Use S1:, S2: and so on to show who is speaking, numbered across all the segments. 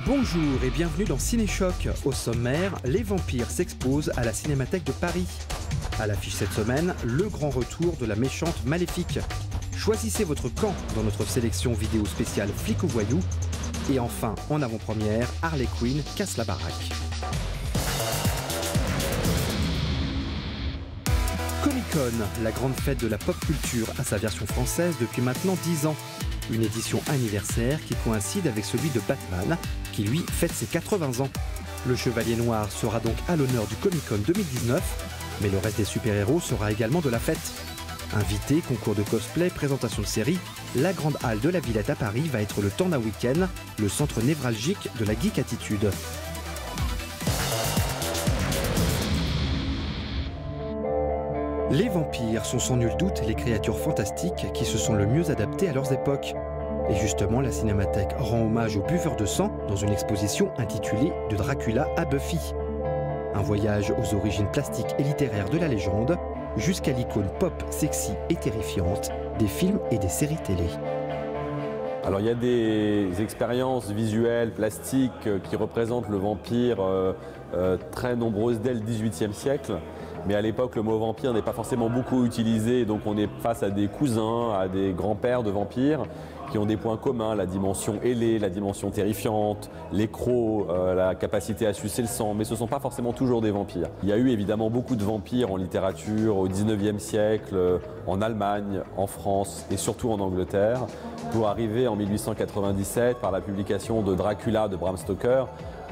S1: Bonjour et bienvenue dans Cinéchoc. Au sommaire, les vampires s'exposent à la Cinémathèque de Paris. À l'affiche cette semaine, le grand retour de la méchante Maléfique. Choisissez votre camp dans notre sélection vidéo spéciale Flic ou Voyou. Et enfin, en avant-première, Harley Quinn casse la baraque. Comic-Con, la grande fête de la pop culture à sa version française depuis maintenant 10 ans. Une édition anniversaire qui coïncide avec celui de Batman, qui lui fête ses 80 ans. Le Chevalier Noir sera donc à l'honneur du Comic-Con 2019, mais le reste des super-héros sera également de la fête. Invités, concours de cosplay, présentation de séries, la grande halle de la Villette à Paris va être le temps d'un week-end, le centre névralgique de la geek attitude. Les vampires sont sans nul doute les créatures fantastiques qui se sont le mieux adaptées à leurs époques. Et justement, la Cinémathèque rend hommage aux buveurs de sang dans une exposition intitulée « De Dracula à Buffy ». Un voyage aux origines plastiques et littéraires de la légende, jusqu'à l'icône pop, sexy et terrifiante des films et des séries télé.
S2: Alors il y a des expériences visuelles, plastiques qui représentent le vampire très nombreuses dès le XVIIIe siècle. Mais à l'époque, le mot vampire n'est pas forcément beaucoup utilisé, donc on est face à des cousins, à des grands-pères de vampires qui ont des points communs, la dimension ailée, la dimension terrifiante, les crocs, la capacité à sucer le sang, mais ce ne sont pas forcément toujours des vampires. Il y a eu évidemment beaucoup de vampires en littérature au XIXe siècle, en Allemagne, en France et surtout en Angleterre, pour arriver en 1897 par la publication de Dracula de Bram Stoker.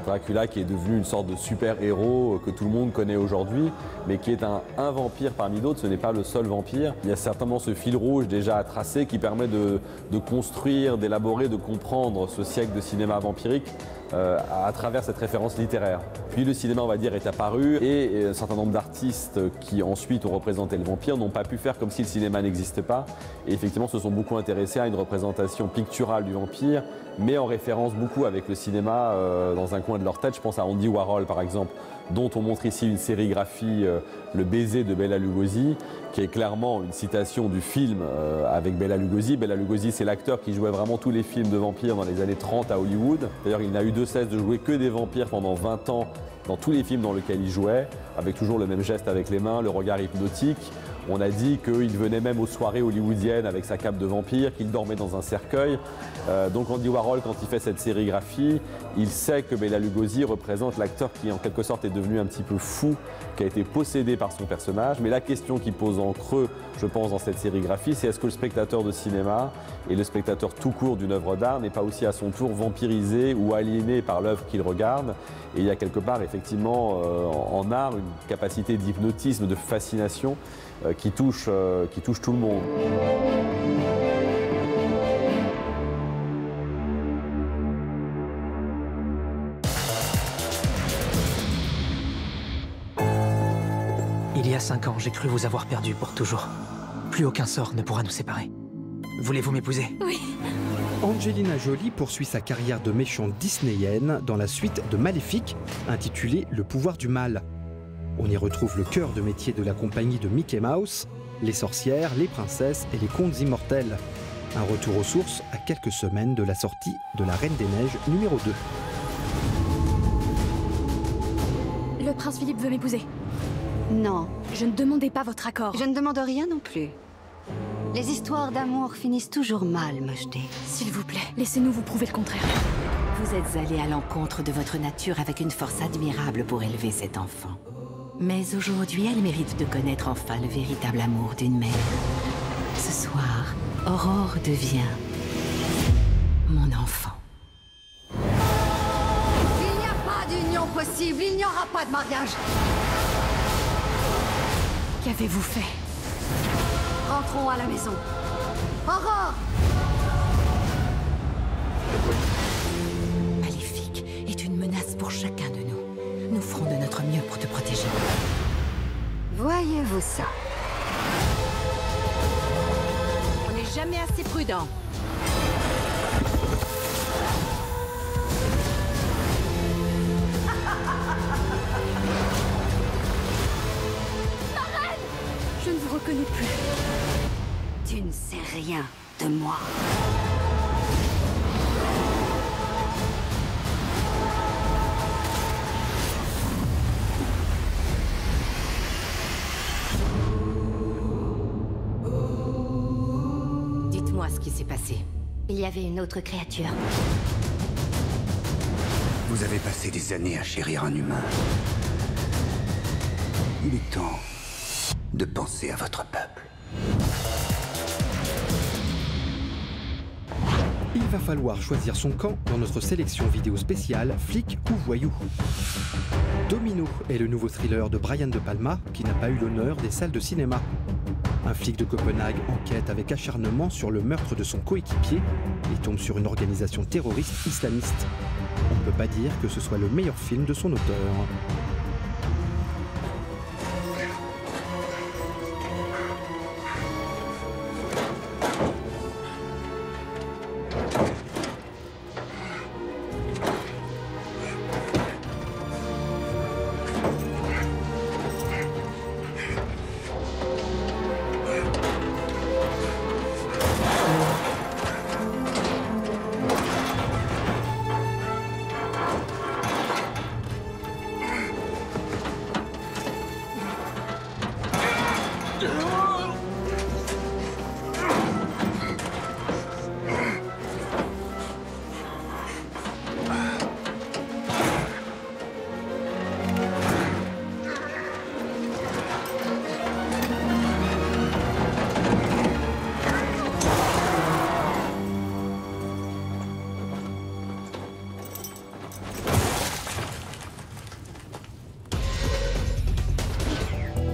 S2: Dracula qui est devenu une sorte de super-héros que tout le monde connaît aujourd'hui, mais qui est un vampire parmi d'autres, ce n'est pas le seul vampire. Il y a certainement ce fil rouge déjà à tracer qui permet de construire, d'élaborer, de comprendre ce siècle de cinéma vampirique à travers cette référence littéraire. Puis le cinéma, on va dire, est apparu et un certain nombre d'artistes qui ensuite ont représenté le vampire n'ont pas pu faire comme si le cinéma n'existait pas et effectivement se sont beaucoup intéressés à une représentation picturale du vampire, mais en référence beaucoup avec le cinéma dans un coin de leur tête. Je pense à Andy Warhol par exemple, dont on montre ici une sérigraphie, Le baiser de Bela Lugosi, qui est clairement une citation du film avec Bela Lugosi. Bela Lugosi, c'est l'acteur qui jouait vraiment tous les films de vampires dans les années 30 à Hollywood. D'ailleurs, il n'a eu de cesse de jouer que des vampires pendant 20 ans dans tous les films dans lesquels il jouait, avec toujours le même geste avec les mains, le regard hypnotique. On a dit qu'il venait même aux soirées hollywoodiennes avec sa cape de vampire, qu'il dormait dans un cercueil. Donc Andy Warhol, quand il fait cette sérigraphie, il sait que Bela Lugosi représente l'acteur qui en quelque sorte est devenu un petit peu fou, qui a été possédé par son personnage. Mais la question qu'il pose en creux, je pense, dans cette sérigraphie, c'est est-ce que le spectateur de cinéma et le spectateur tout court d'une œuvre d'art n'est pas aussi à son tour vampirisé ou aliéné par l'œuvre qu'il regarde? Et il y a quelque part effectivement en art une capacité d'hypnotisme, de fascination qui touche tout le monde.
S3: Il y a 5 ans, j'ai cru vous avoir perdu pour toujours. Plus aucun sort ne pourra nous séparer. Voulez-vous m'épouser?
S4: Oui.
S1: Angelina Jolie poursuit sa carrière de méchante disneyenne dans la suite de Maléfique, intitulée Le pouvoir du mal. On y retrouve le cœur de métier de la compagnie de Mickey Mouse, les sorcières, les princesses et les contes immortels. Un retour aux sources à quelques semaines de la sortie de La Reine des Neiges numéro 2.
S4: Le prince Philippe veut m'épouser.
S5: Non,
S4: Je ne demandais pas votre accord.
S5: je ne demande rien non plus. Les histoires d'amour finissent toujours mal, Mojde.
S4: S'il vous plaît, laissez-nous vous prouver le contraire.
S6: Vous êtes allé à l'encontre de votre nature avec une force admirable pour élever cet enfant. Mais aujourd'hui, elle mérite de connaître enfin le véritable amour d'une mère. Ce soir, Aurore devient mon enfant.
S5: Il n'y a pas d'union possible, il n'y aura pas de mariage.
S4: Qu'avez-vous fait?
S5: Rentrons à la maison. Aurore!
S6: Maléfique est une menace pour chacun de nous. Nous ferons de notre mieux pour te protéger.
S5: Voyez-vous ça?
S6: On n'est jamais assez prudent.
S4: Je ne vous reconnais plus.
S5: Tu ne sais rien de moi.
S6: s'est passé?
S5: Il y avait une autre créature.
S7: Vous avez passé des années à chérir un humain. Il est temps de penser à votre peuple.
S1: Il va falloir choisir son camp dans notre sélection vidéo spéciale Flic ou Voyou. Domino est le nouveau thriller de Brian De Palma qui n'a pas eu l'honneur des salles de cinéma. Un flic de Copenhague enquête avec acharnement sur le meurtre de son coéquipier et tombe sur une organisation terroriste islamiste. On ne peut pas dire que ce soit le meilleur film de son auteur.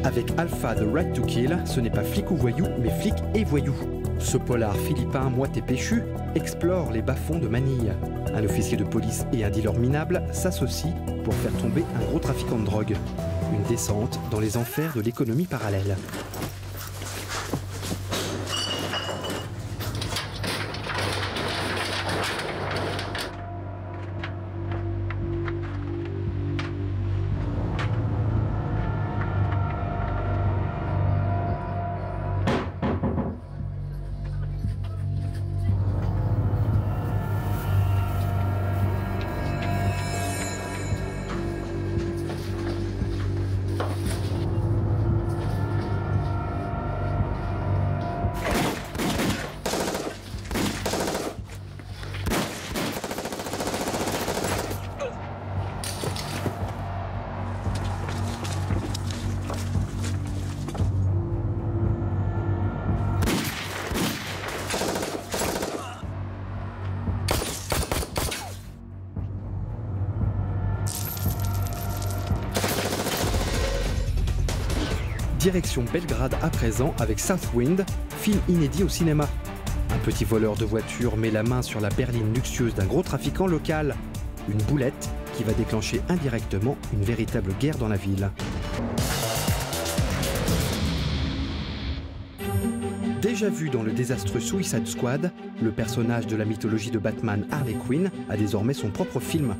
S1: Avec Alpha The Right to Kill, ce n'est pas flic ou voyou, mais flic et voyou. Ce polar philippin moite et péchu explore les bas-fonds de Manille. Un officier de police et un dealer minable s'associent pour faire tomber un gros trafiquant de drogue. Une descente dans les enfers de l'économie parallèle. Direction Belgrade à présent avec Southwind, film inédit au cinéma. Un petit voleur de voiture met la main sur la berline luxueuse d'un gros trafiquant local. Une boulette qui va déclencher indirectement une véritable guerre dans la ville. Déjà vu dans le désastreux Suicide Squad, le personnage de la mythologie de Batman Harley Quinn a désormais son propre film.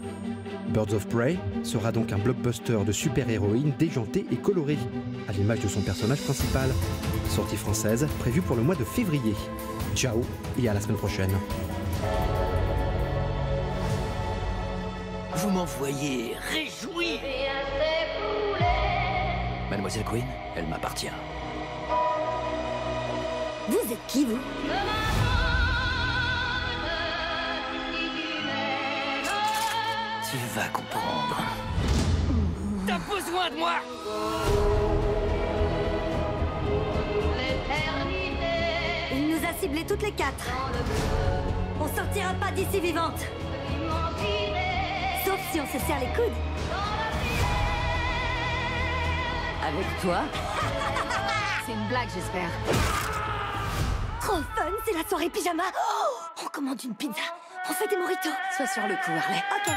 S1: Birds of Prey sera donc un blockbuster de super-héroïne déjantée et colorée, à l'image de son personnage principal. Sortie française prévue pour le mois de février. Ciao et à la semaine prochaine.
S8: Vous m'envoyez réjouir. Mademoiselle Quinn, elle m'appartient.
S5: Vous êtes qui, vous?
S8: Tu vas comprendre. T'as besoin de moi!
S5: Il nous a ciblés toutes les quatre. On sortira pas d'ici vivante. Sauf si on se serre les coudes.
S6: Avec toi? C'est une blague, j'espère.
S5: Trop fun, c'est la soirée pyjama. Oh, on commande une pizza. On fait des mojitos.
S6: Sois sur le coup, Harley.
S5: Ok.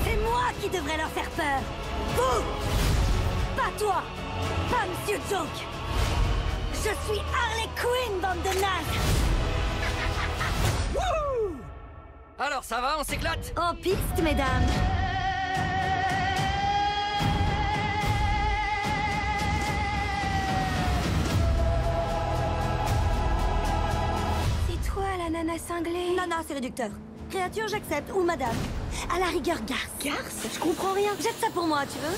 S5: C'est moi qui devrais leur faire peur. Vous! Pas toi! Pas Monsieur Joke! Je suis Harley Quinn, bande de nazes!
S8: Alors ça va, on s'éclate?
S5: En piste, mesdames! C'est toi, la nana cinglée? Non, c'est réducteur. Créature, j'accepte. Ou madame. À la rigueur, garce.
S6: Garce? Je comprends rien.
S5: Jette ça pour moi, tu veux?